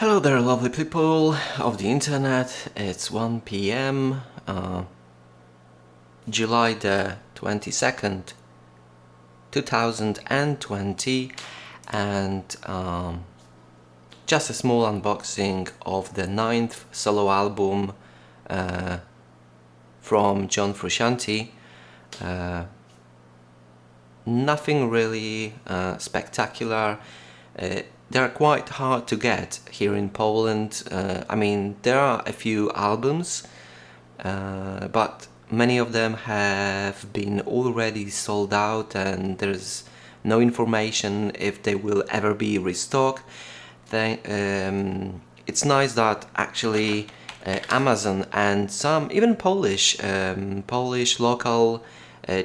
Hello there, lovely people of the internet. It's 1 p.m. July the 22nd, 2020, and just a small unboxing of the 9th solo album from John Frusciante. Nothing really spectacular. They're quite hard to get here in Poland. I mean, there are a few albums, but many of them have been already sold out, and there's no information if they will ever be restocked. It's nice that actually Amazon and some even Polish local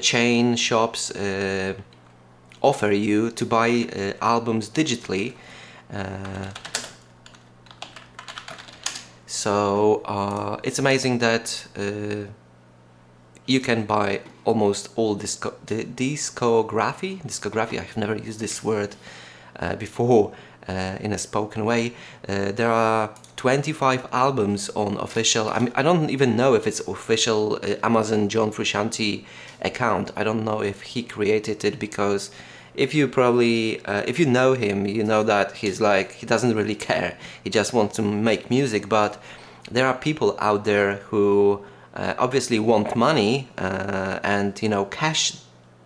chain shops offer you to buy albums digitally. So it's amazing that you can buy almost all discography. I have never used this word before in a spoken way. There are 25 albums on official, I don't even know if it's official Amazon John Frusciante account. I don't know if he created it, because if you know him, you know that he doesn't really care. He just wants to make music. But there are people out there who obviously want money and cash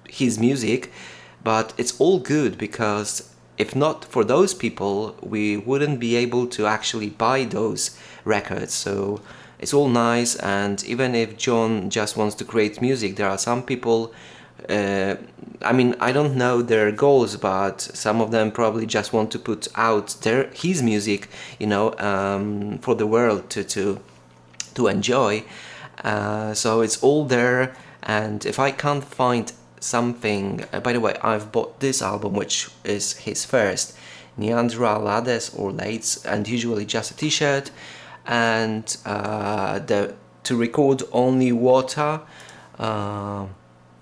his music, but it's all good, because if not for those people, we wouldn't be able to actually buy those records. So it's all nice. And even if John just wants to create music, there are some people, I don't know their goals, but some of them probably just want to put out his music, for the world to enjoy. So it's all there. And if I can't find something, by the way, I've bought this album, which is his first, Neandra Lades or Lades, and usually just a t-shirt, and To Record Only Water,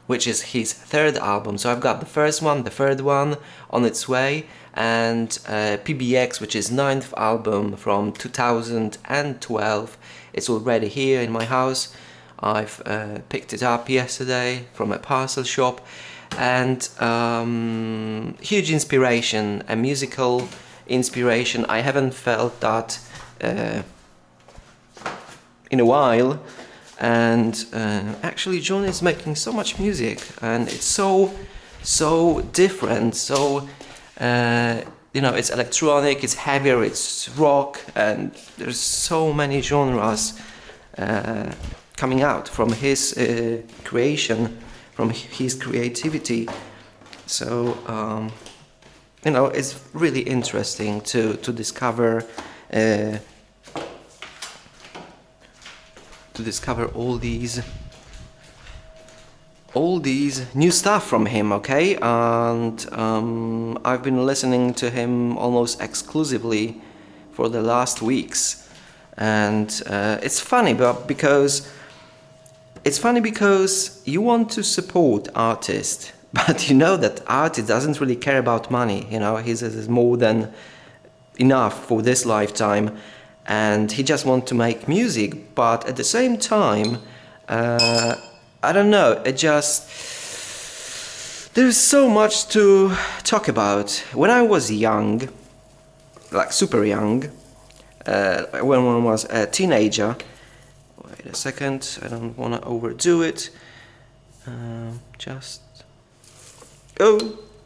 which is his third album. So I've got the first one, the third one on its way, and PBX, which is 9th album from 2012. It's already here in my house. I've picked it up yesterday from a parcel shop, and huge inspiration, a musical inspiration. I haven't felt that in a while. And actually John is making so much music, and it's so different. So it's electronic, it's heavier, it's rock, and there's so many genres coming out from his creation, from his creativity. So it's really interesting to discover all these new stuff from him, okay? And I've been listening to him almost exclusively for the last weeks, and it's funny because you want to support artists, but you know that artist doesn't really care about money. He says more than enough for this lifetime, and he just wants to make music. But at the same time, I don't know, there's so much to talk about. When I was young, like super young, when one was a teenager, wait a second, I don't want to overdo it,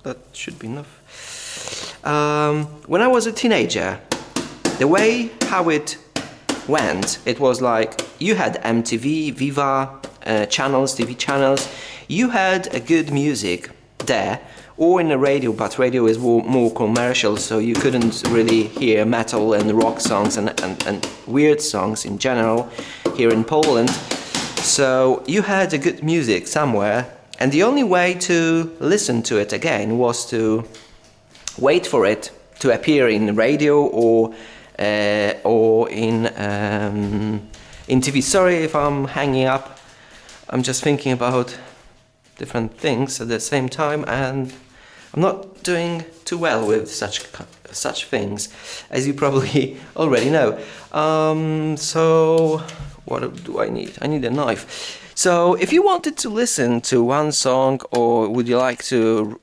that should be enough. When I was a teenager, the way how it went, it was like you had MTV, Viva channels, TV channels, you had a good music there, or in the radio, but radio is more commercial, so you couldn't really hear metal and rock songs and weird songs in general here in Poland. So you had a good music somewhere, and the only way to listen to it again was to wait for it to appear in radio or in TV. Sorry if I'm hanging up. I'm just thinking about different things at the same time, and I'm not doing too well with such such things, as you probably already know. So what do I need? I need a knife. So if you wanted to listen to one song, or would you like to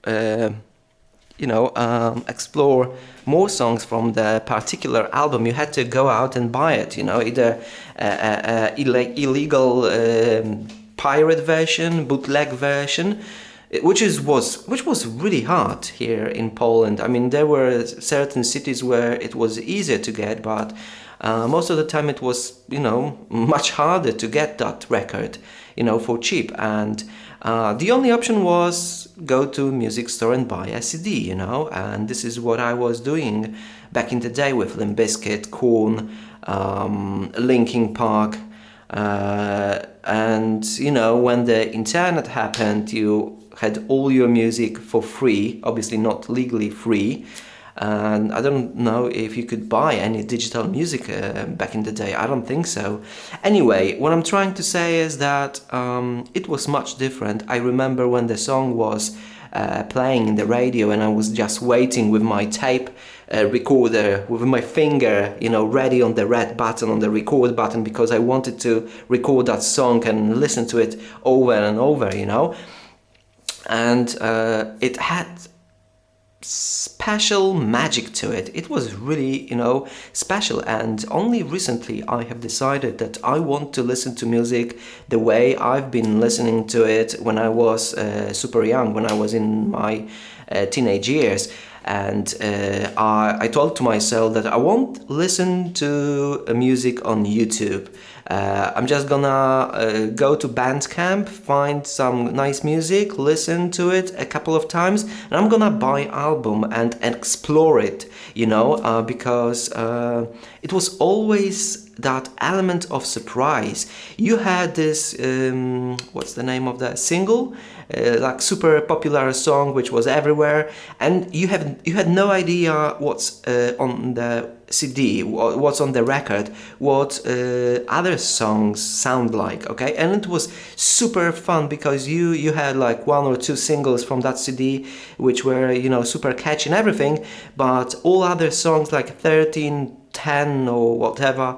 explore more songs from the particular album, you had to go out and buy it, either illegal pirate version, bootleg version, which was really hard here in Poland. I mean, there were certain cities where it was easier to get, but most of the time it was, much harder to get that record, for cheap. And the only option was go to a music store and buy a CD, and this is what I was doing back in the day with Limp Bizkit, Korn, Linkin Park, and when the internet happened, you had all your music for free, obviously not legally free. And I don't know if you could buy any digital music back in the day. I don't think so. Anyway, what I'm trying to say is that it was much different. I remember when the song was playing in the radio, and I was just waiting with my tape recorder, with my finger, ready on the red button, on the record button, because I wanted to record that song and listen to it over and over, And it had special magic to it. It was really, special. And only recently I have decided that I want to listen to music the way I've been listening to it when I was super young, when I was in my teenage years. And I told to myself that I won't listen to music on YouTube. I'm just gonna go to Bandcamp, find some nice music, listen to it a couple of times, and I'm gonna buy album and explore it, because it was always that element of surprise. You had this, what's the name of that single? Like super popular song which was everywhere, and you had no idea what's on the CD, what's on the record, what other songs sound like, okay? And it was super fun because you had like one or two singles from that CD which were, super catchy and everything, but all other songs like 13, 10 or whatever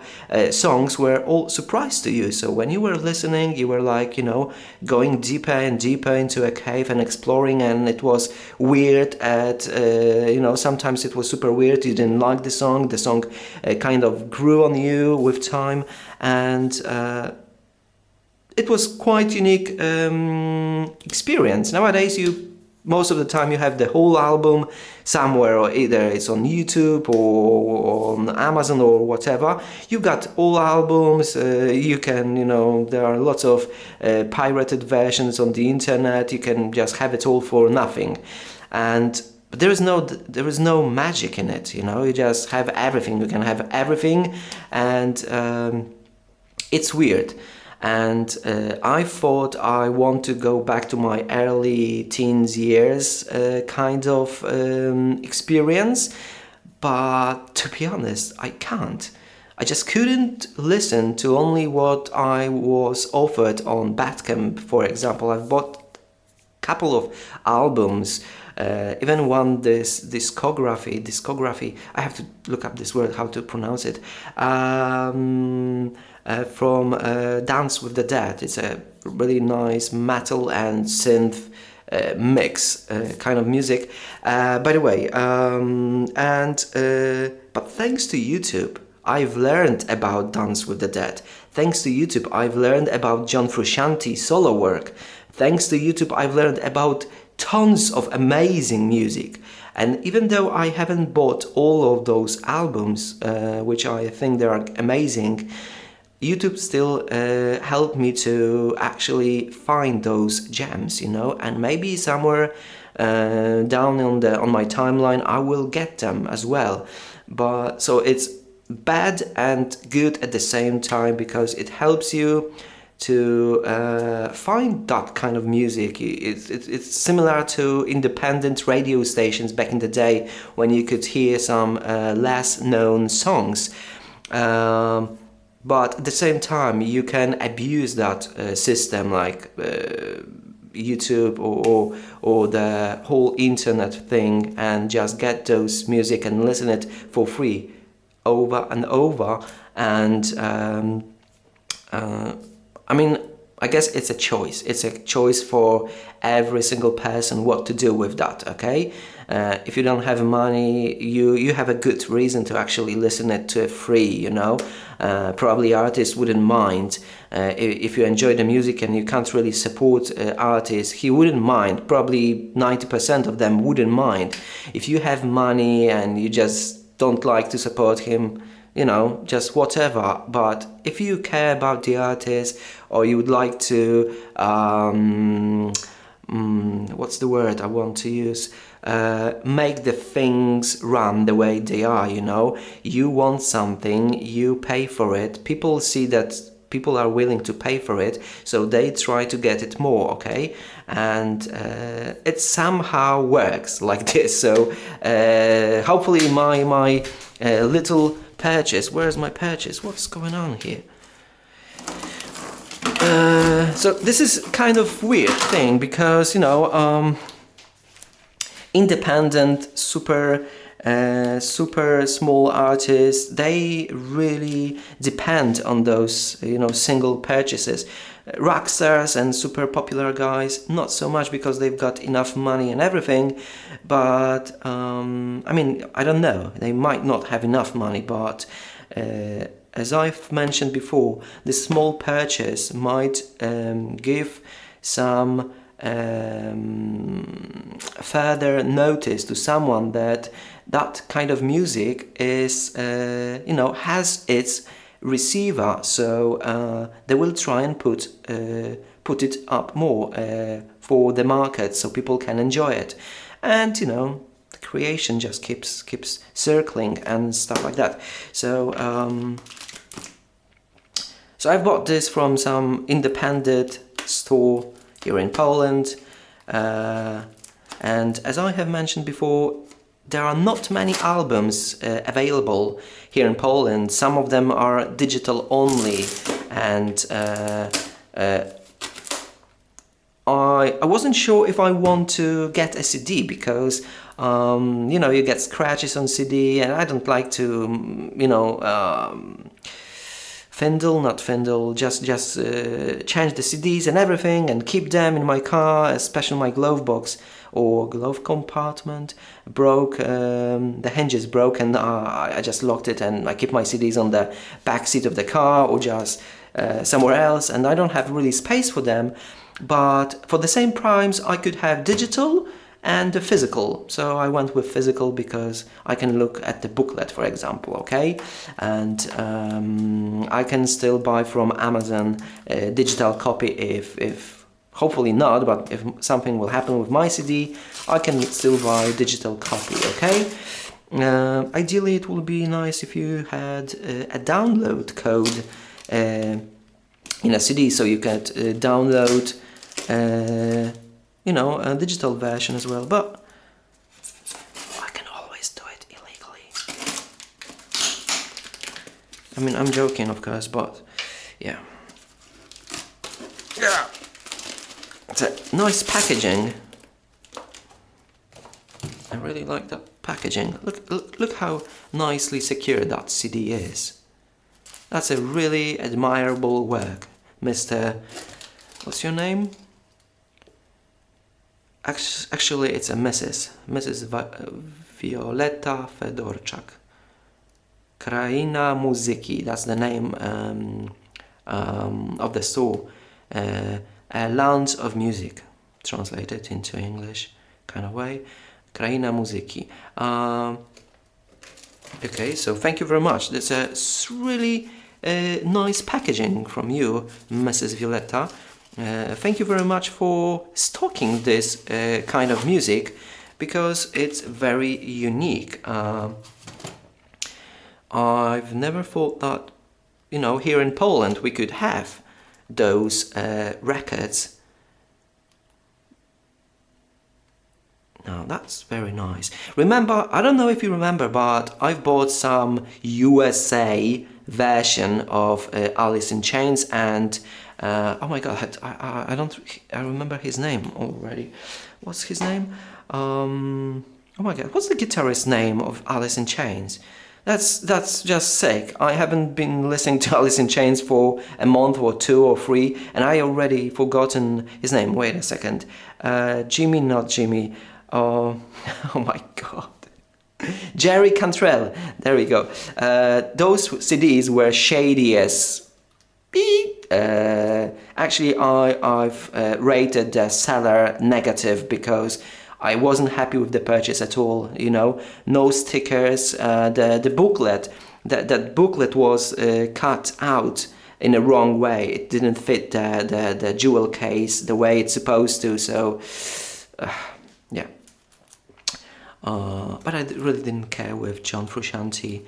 songs were all surprise to you. So when you were listening, you were like, going deeper and deeper into a cave and exploring, and it was weird sometimes it was super weird, you didn't like the song kind of grew on you with time, and it was quite unique experience. Nowadays most of the time you have the whole album somewhere, or either it's on YouTube or on Amazon or whatever. You got all albums, you can, there are lots of pirated versions on the internet, you can just have it all for nothing. And there is no magic in it, you just have everything, you can have everything, and it's weird. And I thought I want to go back to my early teens years kind of experience, but to be honest, I can't. I just couldn't listen to only what I was offered on Bandcamp, for example. I've bought a couple of albums, even one discography, I have to look up this word, how to pronounce it, from Dance with the Dead. It's a really nice metal and synth mix kind of music. By the way, but thanks to YouTube, I've learned about Dance with the Dead. Thanks to YouTube, I've learned about John Frusciante's solo work. Thanks to YouTube, I've learned about tons of amazing music. And even though I haven't bought all of those albums, which I think they are amazing, YouTube still helped me to actually find those gems, and maybe somewhere down on my timeline I will get them as well. But so it's bad and good at the same time, because it helps you to find that kind of music. It's similar to independent radio stations back in the day, when you could hear some less known songs. But at the same time, you can abuse that system, like YouTube or the whole internet thing and just get those music and listen it for free over and over. And I mean, I guess it's a choice. It's a choice for every single person what to do with that, okay? If you don't have money, you have a good reason to actually listen it to free, you know? Probably artists wouldn't mind. If you enjoy the music and you can't really support artists, he wouldn't mind. Probably 90% of them wouldn't mind. If you have money and you just don't like to support him, you know, just whatever. But if you care about the artist, or you would like to, what's the word I want to use? Make the things run the way they are, you know. You want something, you pay for it. People see that people are willing to pay for it, so they try to get it more, okay? And it somehow works like this. So hopefully my little purchase. Where's my purchase? What's going on here? So this is kind of weird thing because, you know, independent, super small artists, they really depend on those, you know, single purchases. Rock stars and super popular guys, not so much because they've got enough money and everything, but I mean, I don't know, they might not have enough money, but as I've mentioned before, the small purchase might give some further notice to someone that that kind of music is, you know, has its receiver, so they will try and put it up more for the market, so people can enjoy it, and you know, the creation just keeps circling and stuff like that. So so I bought this from some independent store here in Poland, and as I have mentioned before, there are not many albums available here in Poland. Some of them are digital only, and I wasn't sure if I want to get a CD because you know, you get scratches on CD, and I don't like to, you know, just change the CDs and everything and keep them in my car, especially my glove box or glove compartment broke, the hinges broke, and I just locked it, and I keep my CDs on the back seat of the car or just somewhere else, and I don't have really space for them. But for the same price I could have digital and the physical, so I went with physical because I can look at the booklet, for example, okay? And I can still buy from Amazon a digital copy if hopefully not, but if something will happen with my CD, I can still buy a digital copy, okay? Ideally it would be nice if you had a download code in a CD, so you could download you know, a digital version as well, but I can always do it illegally. I mean, I'm joking, of course, but yeah. Yeah. It's a nice packaging. I really like that packaging. Look how nicely secure that CD is. That's a really admirable work, Mr. What's your name? Actually, it's a Mrs. Violeta Fedorczak. Kraina Muzyki, that's the name of the store. A lounge of music, translated into English kind of way. Kraina Muzyki. Okay, so thank you very much. That's a really nice packaging from you, Mrs. Violeta. Thank you very much for stocking this kind of music, because it's very unique. I've never thought that, you know, here in Poland we could have those records. Now that's very nice. Remember, I don't know if you remember, but I've bought some USA version of Alice in Chains, and Oh my God, I don't. I remember his name already. What's his name? Oh my God, what's the guitarist name of Alice in Chains? That's just sick. I haven't been listening to Alice in Chains for a month or two or three, and I already forgotten his name. Wait a second. Jimmy, not Jimmy. Oh, oh my God. Jerry Cantrell. There we go. Those CDs were shady as beep. Actually, I've rated the seller negative because I wasn't happy with the purchase at all. You know, no stickers. The booklet, that booklet was cut out in a wrong way. It didn't fit the jewel case the way it's supposed to. So, yeah. But I really didn't care with John Frusciante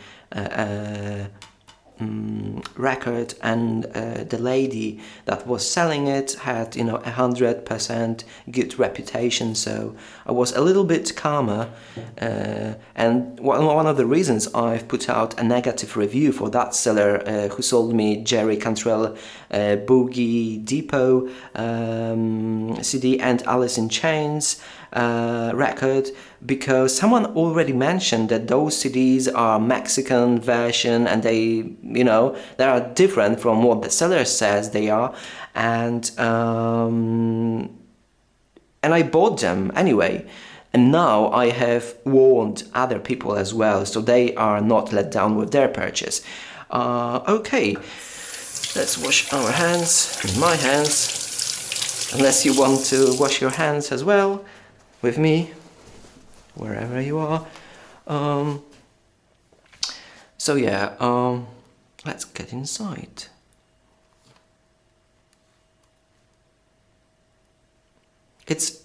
record, and the lady that was selling it had 100% good reputation, so I was a little bit calmer, and one of the reasons I've put out a negative review for that seller who sold me Jerry Cantrell Boogie Depot CD and Alice in Chains record, because someone already mentioned that those CDs are Mexican version and they are different from what the seller says they are, and I bought them anyway, and now I have warned other people as well, so they are not let down with their purchase. Okay, let's wash our hands, my hands, unless you want to wash your hands as well with me, wherever you are. So yeah, let's get inside. It's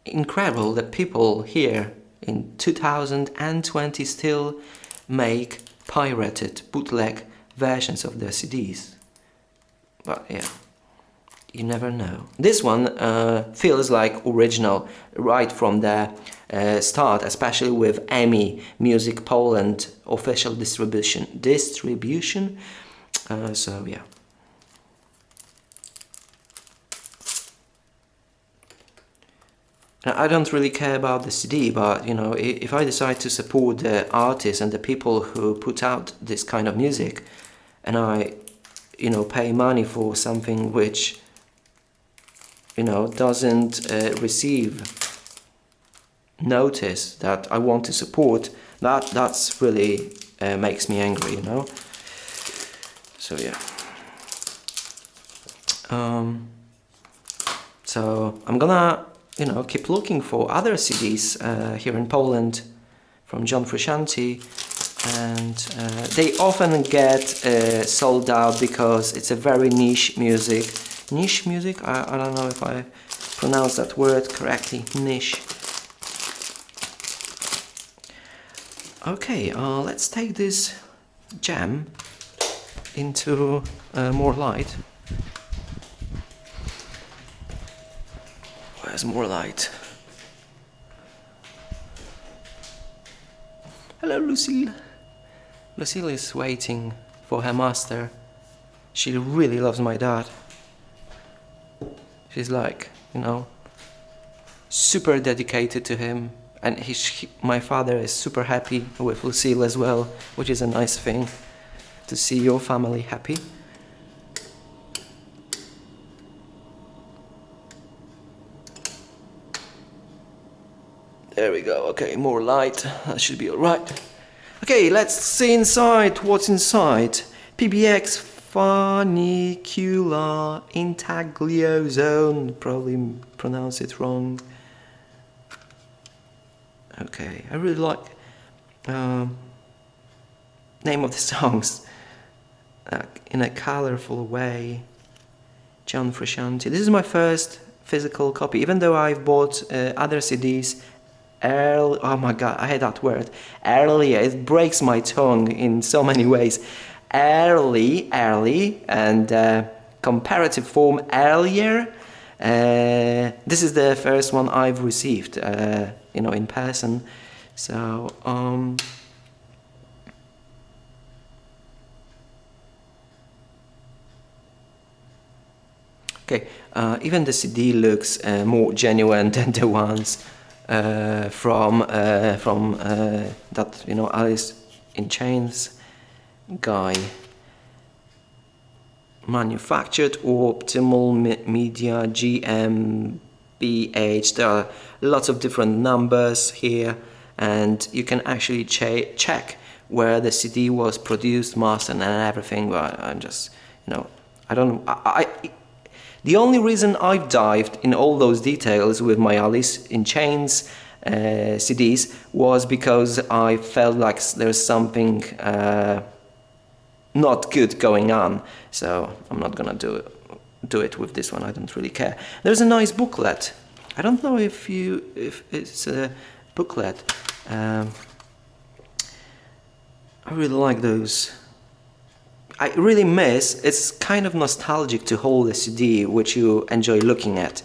incredible that people here in 2020 still make pirated bootleg versions of their CDs. But yeah, you never know. This one feels like original right from the start, especially with EMI Music Poland official distribution. So yeah. Now, I don't really care about the CD, but if I decide to support the artists and the people who put out this kind of music, and I pay money for something which doesn't receive notice that I want to support, that's really makes me angry, So yeah. So I'm gonna keep looking for other CDs here in Poland from John Frusciante, and they often get sold out because it's a very niche music. Niche music? I don't know if I pronounce that word correctly. Niche. Okay, let's take this jam into more light. Where's more light? Hello, Lucille. Lucille is waiting for her master. She really loves my dad. She's like, super dedicated to him, and my father is super happy with Lucille as well, which is a nice thing to see your family happy. There we go. Okay, more light. That should be alright. Okay, let's see inside. What's inside? PBX Funicula Intagliozone. Probably pronounce it wrong. Okay, I really like name of the songs in a colorful way. John Frusciante. This is my first physical copy, even though I've bought other CDs. Oh my god, I hate that word. Earlier, it breaks my tongue in so many ways. Early, and comparative form earlier. This is the first one I've received, in person. So, Okay, even the CD looks more genuine than the ones from that, you know, Alice in Chains guy. Manufactured Optimal Media GmbH. There are lots of different numbers here, and you can actually check where the CD was produced, mastered, and everything. But I'm just, you know, I don't. The only reason I've dived in all those details with my Alice in Chains CDs was because I felt like there's something not good going on, so I'm not gonna do it with this one. I don't really care. There's a nice booklet. I don't know if it's a booklet. I really like those. I really miss. It's kind of nostalgic to hold a CD which you enjoy looking at.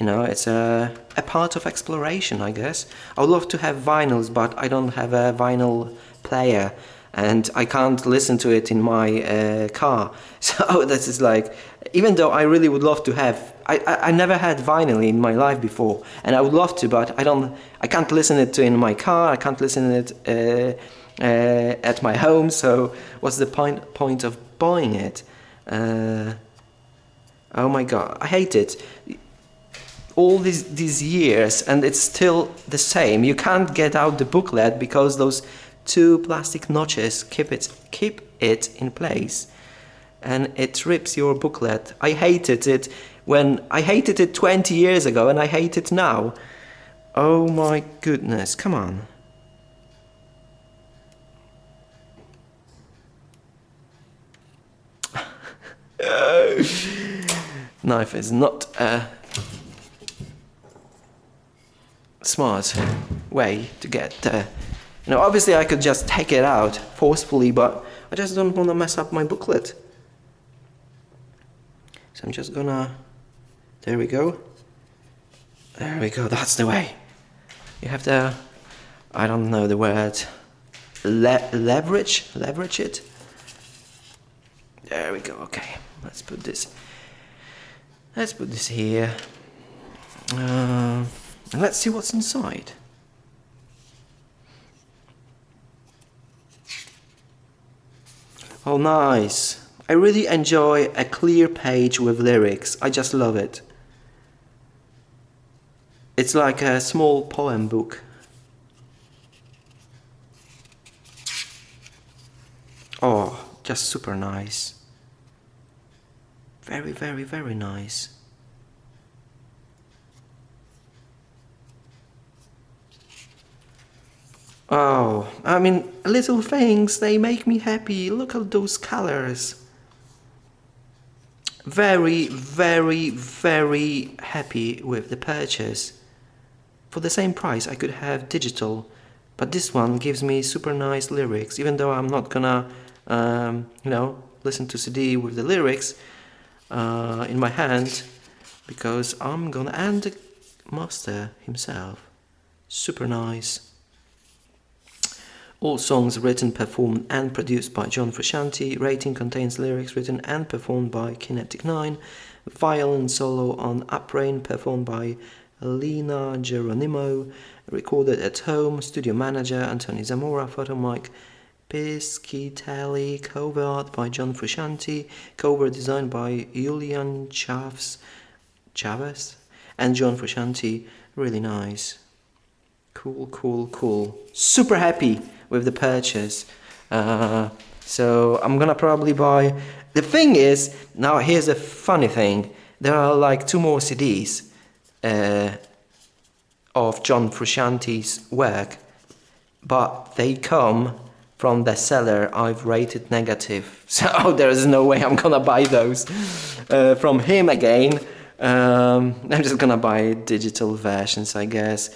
You know, it's a part of exploration, I guess. I would love to have vinyls, but I don't have a vinyl player, and I can't listen to it in my car. So this is like, even though I really would love to have, I never had vinyl in my life before, and I would love to, but I can't listen it to in my car. I can't listen it at my home. So what's the point of buying it? Oh my god, I hate it. All these years, and it's still the same. You can't get out the booklet because those two plastic notches keep it in place, and it rips your booklet. I hated it 20 years ago, and I hate it now. Oh my goodness, come on. Knife is not a smart way to get you know, obviously I could just take it out forcefully, but I just don't want to mess up my booklet. So I'm just gonna, there we go, that's the way. You have to, I don't know the word, leverage it. There we go. Okay, let's put this here, and let's see what's inside. Oh, nice. I really enjoy a clear page with lyrics. I just love it. It's like a small poem book. Oh, just super nice. Very, very, very nice. Oh, I mean, little things, they make me happy. Look at those colors. Very, very, very happy with the purchase. For the same price, I could have digital, but this one gives me super nice lyrics, even though I'm not gonna, you know, listen to CD with the lyrics in my hand, because I'm gonna, and the master himself. Super nice. All songs written, performed and produced by John Frusciante. Rating contains lyrics written and performed by Kinetic 9. Violin solo on Up Rain performed by Lina Geronimo. Recorded at home. Studio manager Anthony Zamora. Photo mic Piscitelli. Cover art by John Frusciante. Cover designed by Julian Chavez and John Frusciante. Really nice. Cool. Super happy with the purchase. So I'm gonna probably buy. The thing is, now here's a funny thing. There are like 2 more CDs of John Frusciante's work, but they come from the seller I've rated negative. So there is no way I'm gonna buy those from him again. I'm just gonna buy digital versions, I guess.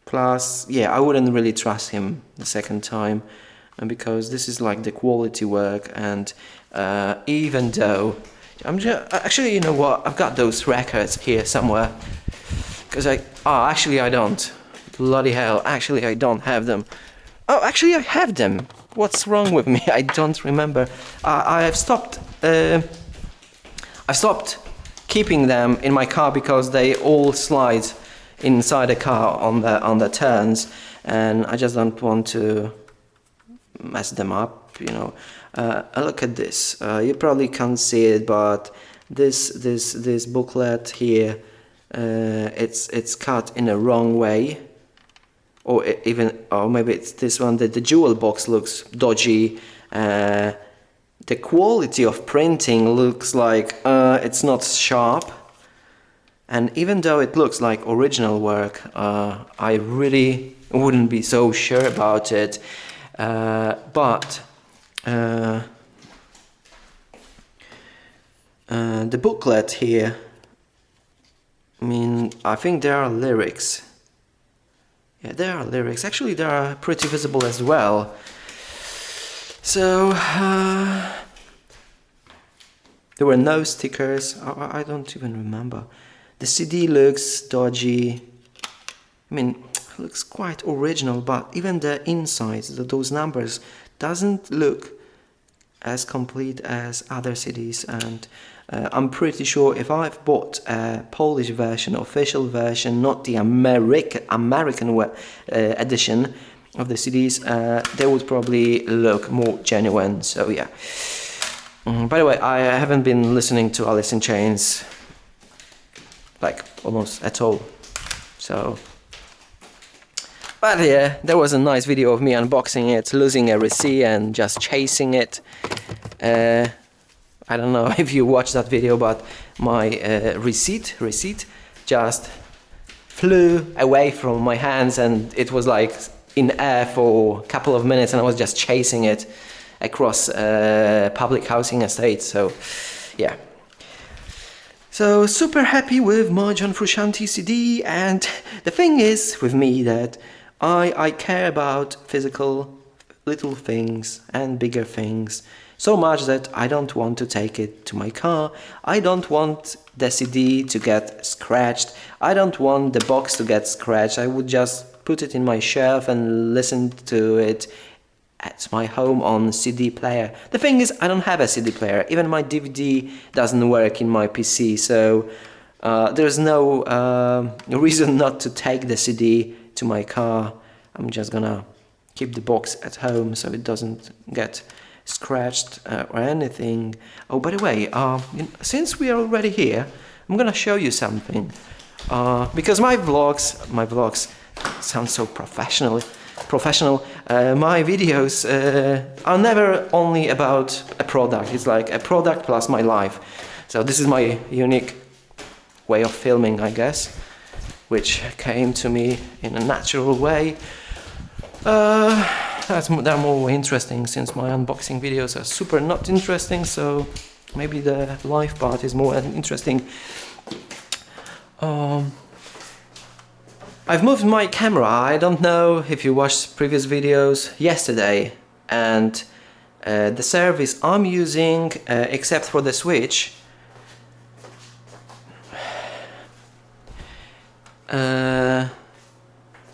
Plus, yeah, I wouldn't really trust him the second time, because this is like the quality work, and even though I'm just, actually, you know what, I've got those records here somewhere, because actually I don't, bloody hell, actually I don't have them. Oh, actually I have them. What's wrong with me? I don't remember. I have stopped I stopped keeping them in my car because they all slide inside the car on the turns, and I just don't want to mess them up, you know. Look at this. You probably can't see it, but this booklet here, it's cut in a wrong way, or maybe it's this one. The jewel box looks dodgy. The quality of printing looks like it's not sharp, and even though it looks like original work, I really wouldn't be so sure about it. But the booklet here, I mean, I think there are lyrics. Yeah, there are lyrics. Actually, they are pretty visible as well. So there were no stickers. I don't even remember. The CD looks dodgy. I mean, it looks quite original, but even the insides, those numbers, doesn't look as complete as other CDs. And I'm pretty sure if I've bought a Polish version, official version, not the American edition of the CDs, they would probably look more genuine. So yeah. By the way, I haven't been listening to Alice in Chains like almost at all. So, but yeah, there was a nice video of me unboxing it, losing a receipt and just chasing it. I don't know if you watched that video, but my receipt just flew away from my hands, and it was like in air for a couple of minutes, and I was just chasing it across public housing estate. So yeah, so super happy with my John Frusciante CD. And the thing is with me that I care about physical little things and bigger things so much that I don't want to take it to my car. I don't want the CD to get scratched. I don't want the box to get scratched. I would just put it in my shelf and listen to it at my home on CD player. The thing is, I don't have a CD player. Even my DVD doesn't work in my PC, so there's no reason not to take the CD to my car. I'm just gonna keep the box at home so it doesn't get scratched or anything. Oh, by the way, since we are already here, I'm gonna show you something. Because my vlogs sound so professional. My videos are never only about a product. It's like a product plus my life. So this is my unique way of filming, I guess, which came to me in a natural way. They're more interesting, since my unboxing videos are super not interesting, so maybe the live part is more interesting. I've moved my camera. I don't know if you watched previous videos yesterday, and the service I'm using, except for the switch,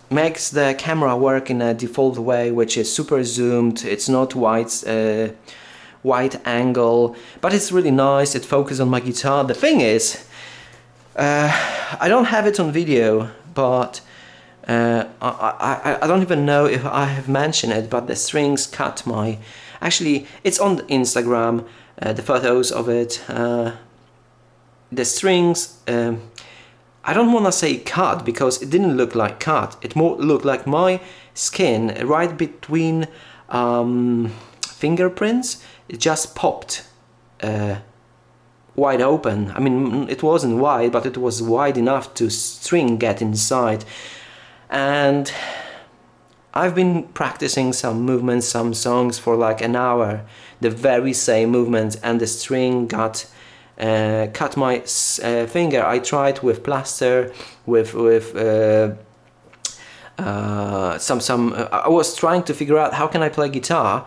makes the camera work in a default way, which is super zoomed. It's not wide angle, but it's really nice. It focuses on my guitar. The thing is, I don't have it on video, but I don't even know if I have mentioned it, but the strings cut my... Actually, it's on Instagram, the photos of it. The strings... I don't want to say cut, because it didn't look like cut. It more looked like my skin right between fingerprints. It just popped wide open. I mean, it wasn't wide, but it was wide enough to string get inside. And I've been practicing some movements, some songs for like an hour, the very same movements, and the string got cut my finger. I tried with plaster, with I was trying to figure out how can I play guitar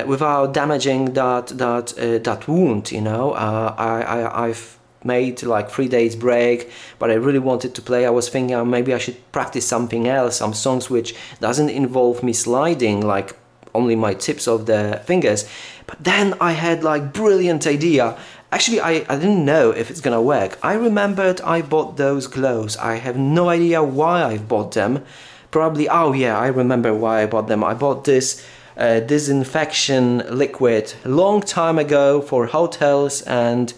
without damaging that wound, you know. I've made like 3 days break, but I really wanted to play. I was thinking maybe I should practice something else, some songs which doesn't involve me sliding, like only my tips of the fingers. But then I had like brilliant idea. Actually, I didn't know if it's gonna work. I remembered I bought those gloves. I have no idea why I bought them. Probably, oh yeah, I remember why I bought them. I bought this disinfection liquid a long time ago for hotels, and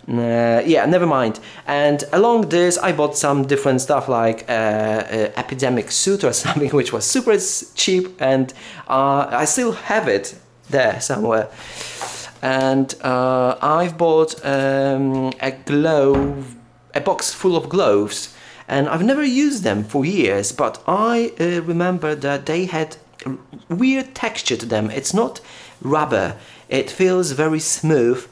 yeah, never mind. And along this I bought some different stuff like epidemic suit or something, which was super cheap, and I still have it there somewhere. And I've bought a box full of gloves, and I've never used them for years, but I remember that they had weird texture to them. It's not rubber, it feels very smooth.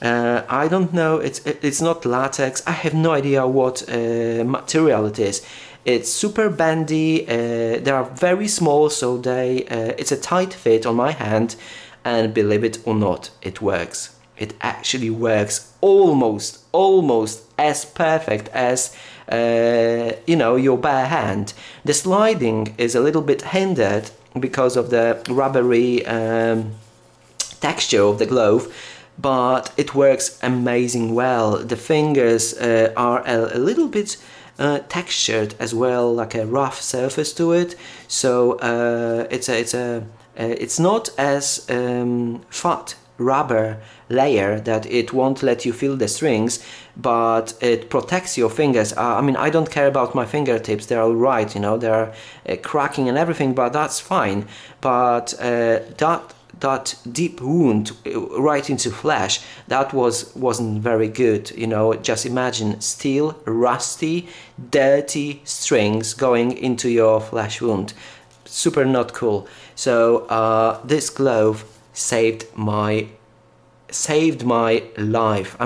I don't know, it's not latex, I have no idea what material it is. It's super bendy, they are very small, so it's a tight fit on my hand, and believe it or not, it works. It actually works almost as perfect as your bare hand. The sliding is a little bit hindered because of the rubbery texture of the glove, but it works amazing well. The fingers are a little bit textured as well, like a rough surface to it, so it's not as fat rubber layer that it won't let you feel the strings, but it protects your fingers. I mean, I don't care about my fingertips, they're all right, they're cracking and everything, but that's fine. But that deep wound right into flesh, that wasn't very good. Just imagine steel, rusty, dirty strings going into your flesh wound. Super not cool. So this glove saved my life.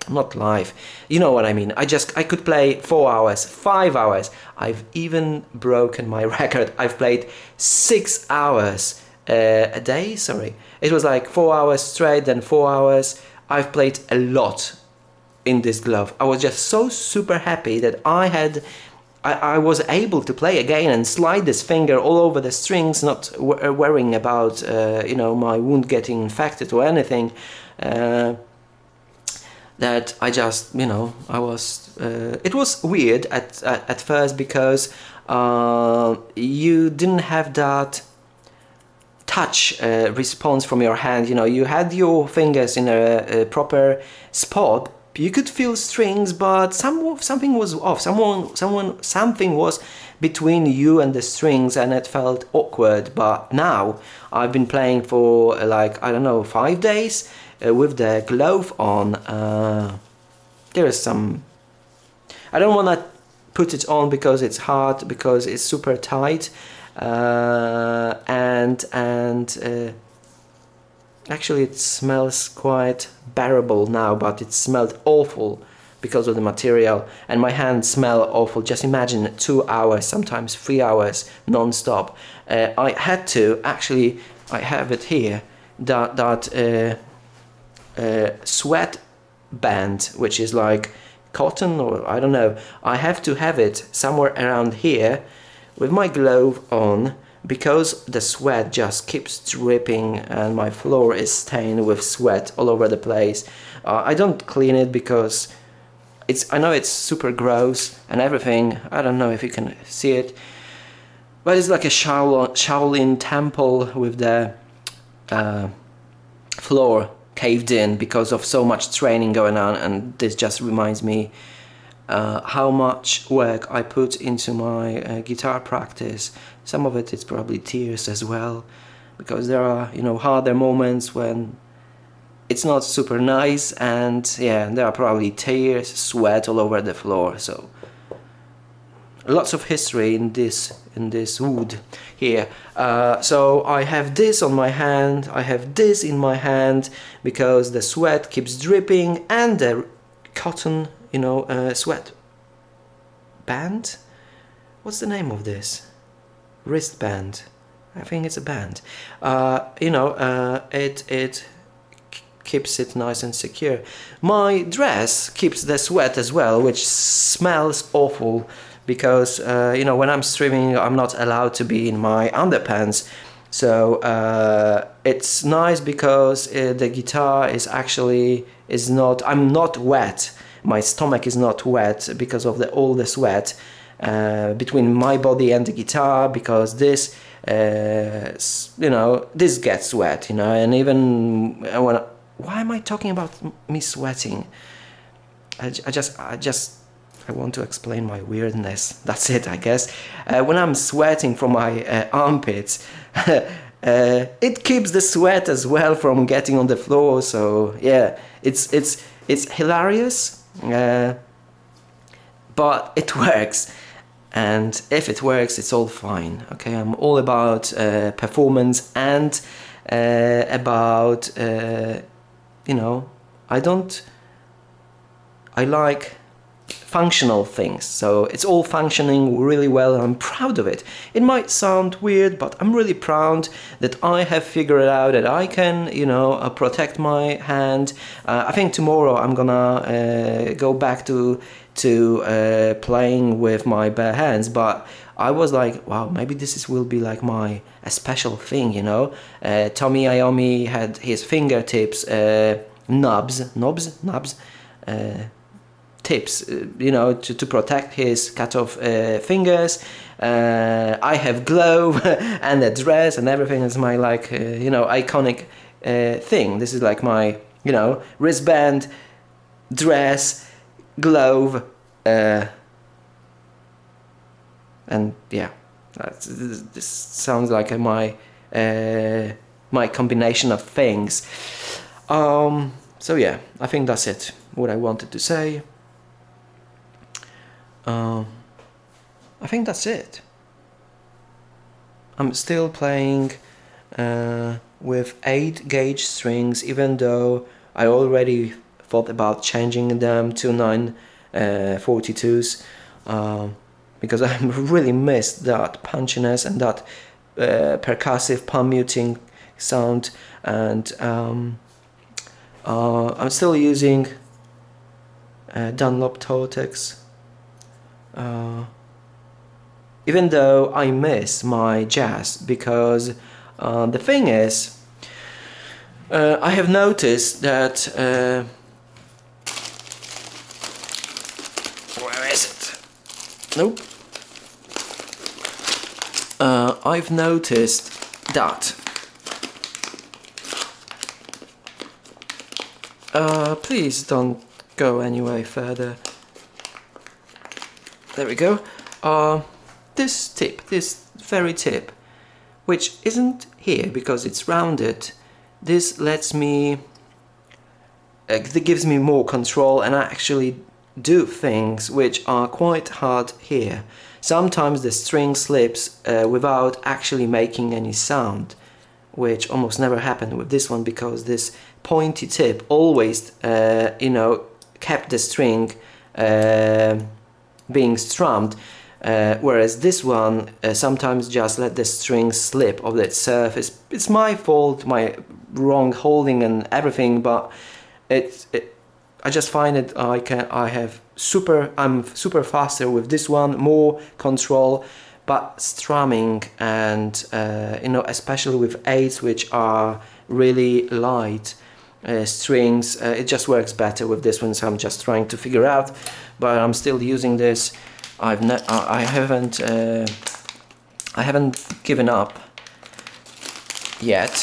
Not life, you know what I mean. I could play 4 hours, 5 hours. I've even broken my record. I've played 6 hours a day. Sorry, it was like 4 hours straight, then 4 hours. I've played a lot in this glove. I was just so super happy that I was able to play again and slide this finger all over the strings, not worrying about my wound getting infected or anything. That I just I was it was weird at first, because you didn't have that touch response from your hand. You had your fingers in a proper spot. You could feel strings, but something was off. Something was between you and the strings, and it felt awkward. But now I've been playing for like, I don't know, 5 days with the glove on. There is some. I don't want to put it on because it's hard, because it's super tight, and actually it smells quite bearable now, but it smelled awful because of the material, and my hands smell awful. Just imagine 2 hours, sometimes 3 hours non-stop. I had to, actually, I have it here, that sweat band, which is like cotton, or I don't know. I have to have it somewhere around here with my glove on, because the sweat just keeps dripping and my floor is stained with sweat all over the place. I don't clean it because I know it's super gross and everything. I don't know if you can see it, but it's like a Shaolin temple with the floor caved in because of so much training going on, and this just reminds me how much work I put into my guitar practice. Some of it is probably tears as well, because there are harder moments when it's not super nice, and yeah, there are probably tears, sweat all over the floor. So lots of history in this wood here. So I have this on my hand, I have this in my hand, because the sweat keeps dripping, and the cotton sweat band, what's the name of this? Wristband, I think it's a band. It keeps it nice and secure. My dress keeps the sweat as well, which smells awful, because when I'm streaming I'm not allowed to be in my underpants, So it's nice because the guitar is actually not, I'm not wet, my stomach is not wet because of all the sweat between my body and the guitar, because this you know, this gets wet, you know. And even when why am I talking about me sweating? I want to explain my weirdness. That's it, I guess. When I'm sweating from my armpits, it keeps the sweat as well from getting on the floor. So yeah, it's hilarious, but it works. And if it works, it's all fine. Okay, I'm all about performance and about you know, I like functional things, so it's all functioning really well and I'm proud of it. It might sound weird, but I'm really proud that I have figured out that I can, you know, protect my hand. I think tomorrow I'm gonna go back to playing with my bare hands, but I was like, wow, maybe will be like a special thing, you know. Tommy Iommi had his fingertips knobs tips, you know, to protect his cut-off fingers. I have glove and a dress and everything is my like you know, iconic thing. This is like my, you know, wristband, dress, glove, and yeah, this sounds like my my combination of things. So yeah, I think that's it, what I wanted to say. I think that's it. I'm still playing with 8-gauge strings, even though I already thought about changing them to 942s, because I really missed that punchiness and that percussive palm muting sound. And I'm still using Dunlop Tortex, even though I miss my jazz, because the thing is, I have noticed that where is it? Nope. I've noticed that please don't go anywhere further. There we go. This very tip, which isn't here because it's rounded, this lets me, it gives me more control and I actually do things which are quite hard here. Sometimes the string slips without actually making any sound, which almost never happened with this one, because this pointy tip always, you know, kept the string being strummed, whereas this one sometimes just let the string slip off the surface. It's my fault, my wrong holding and everything, but I just find it I'm super faster with this one, more control, but strumming and you know, especially with 8s which are really light strings, it just works better with this one. So I'm just trying to figure out, but I'm still using this. I haven't given up yet.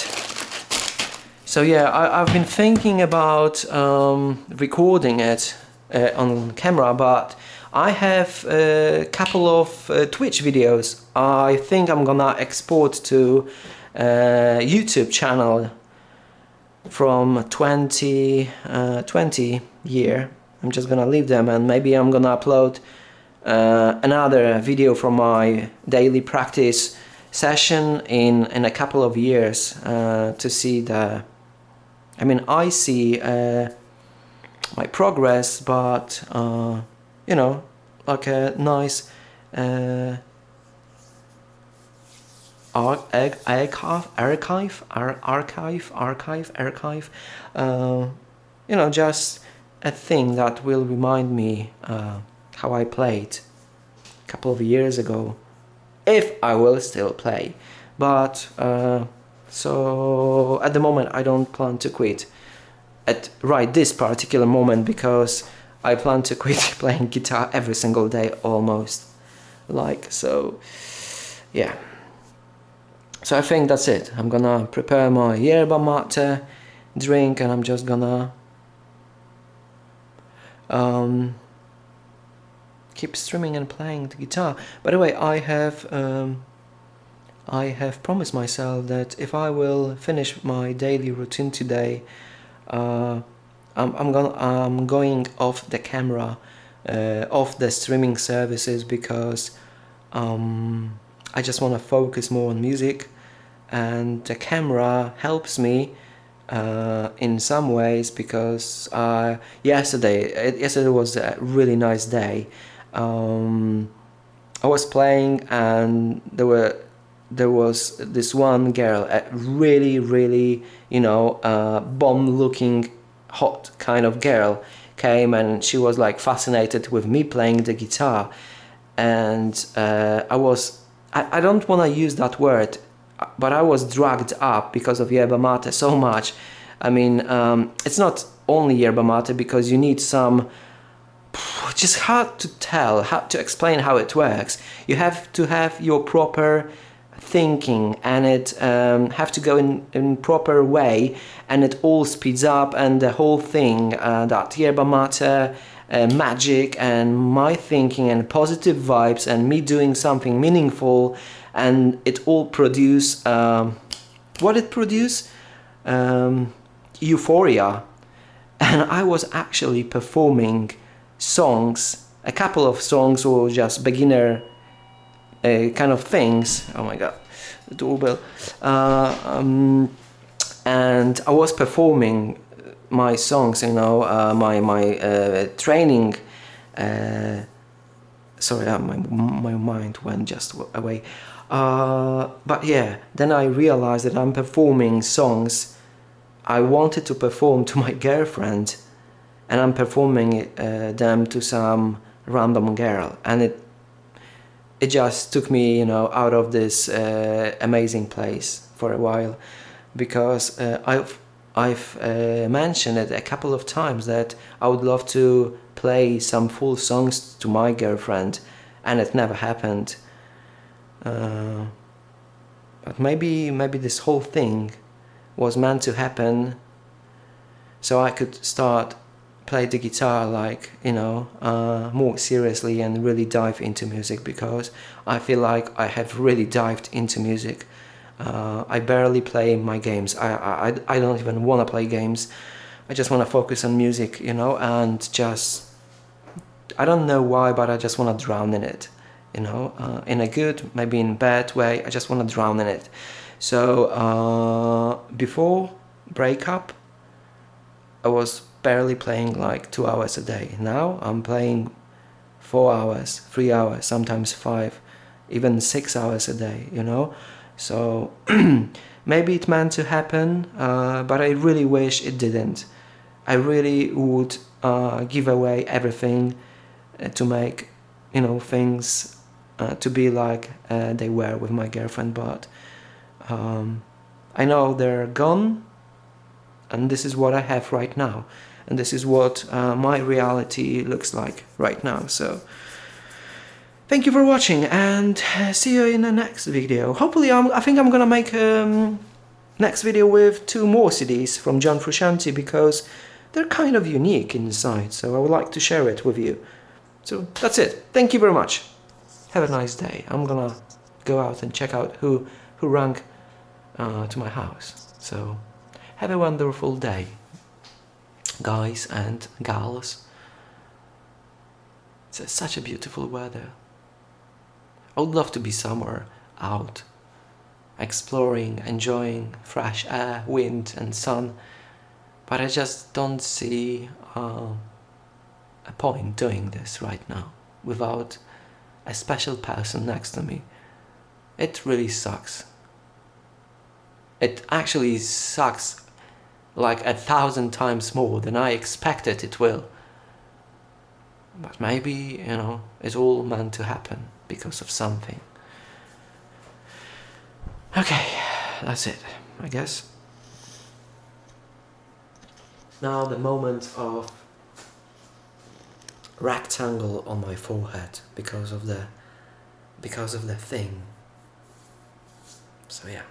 So yeah, I've been thinking about recording it on camera, but I have a couple of Twitch videos I think I'm gonna export to YouTube channel from 2020 year. I'm just gonna leave them, and maybe I'm gonna upload another video from my daily practice session in a couple of years to see the, I mean, I see my progress, but you know, like a nice archive, you know, just a thing that will remind me how I played a couple of years ago, if I will still play. but so at the moment I don't plan to quit at right this particular moment, because I plan to quit playing guitar every single day almost, like, so yeah. So I think that's it. I'm gonna prepare my yerba mate drink, and I'm just gonna keep streaming and playing the guitar. By the way, I have promised myself that if I will finish my daily routine today, I'm going off the camera, off the streaming services, because I just want to focus more on music, and the camera helps me in some ways, because yesterday was a really nice day. I was playing, and there was this one girl, a really, you know, bomb looking hot kind of girl, came, and she was like fascinated with me playing the guitar, and I don't want to use that word, but I was dragged up because of yerba mate so much. I mean, it's not only yerba mate, because you need some, just hard to tell, how to explain how it works. You have to have your proper thinking, and it have to go in proper way, and it all speeds up, and the whole thing, that yerba mate magic, and my thinking, and positive vibes, and me doing something meaningful, and it all produce what it produce, euphoria. And I was actually performing songs, a couple of songs, or just beginner kind of things. Oh my god, the doorbell. And I was performing my songs, you know, my training. Sorry, my mind went just away. But yeah, then I realized that I'm performing songs I wanted to perform to my girlfriend, and I'm performing them to some random girl, and it just took me, you know, out of this amazing place for a while, because I've mentioned it a couple of times that I would love to play some full songs to my girlfriend, and it never happened. But maybe this whole thing was meant to happen, so I could start play the guitar, like, you know, more seriously, and really dive into music, because I feel like I have really dived into music. I barely play my games. I don't even want to play games. I just want to focus on music, you know, and just, I don't know why, but I just want to drown in it, you know, in a good, maybe in bad way. I just want to drown in it. So before breakup, I was barely playing like 2 hours a day. Now I'm playing 4 hours, 3 hours, sometimes 5, even 6 hours a day, you know. So maybe it meant to happen, but I really wish it didn't. I really would give away everything to make, you know, things to be like they were with my girlfriend, but I know they're gone, and this is what I have right now, and this is what my reality looks like right now. So thank you for watching, and see you in the next video. Hopefully I think I'm gonna make next video with 2 more CDs from John Frusciante, because they're kind of unique inside, so I would like to share it with you. So that's it. Thank you very much. Have a nice day. I'm gonna go out and check out who rang to my house. So have a wonderful day, guys and gals. It's such a beautiful weather. I would love to be somewhere out, exploring, enjoying fresh air, wind and sun, but I just don't see a point doing this right now without a special person next to me. It really sucks. It actually sucks like 1,000 times more than I expected it will. But maybe, you know, it's all meant to happen because of something. Okay, that's it, I guess. Now the moment of rectangle on my forehead because of the thing. So yeah.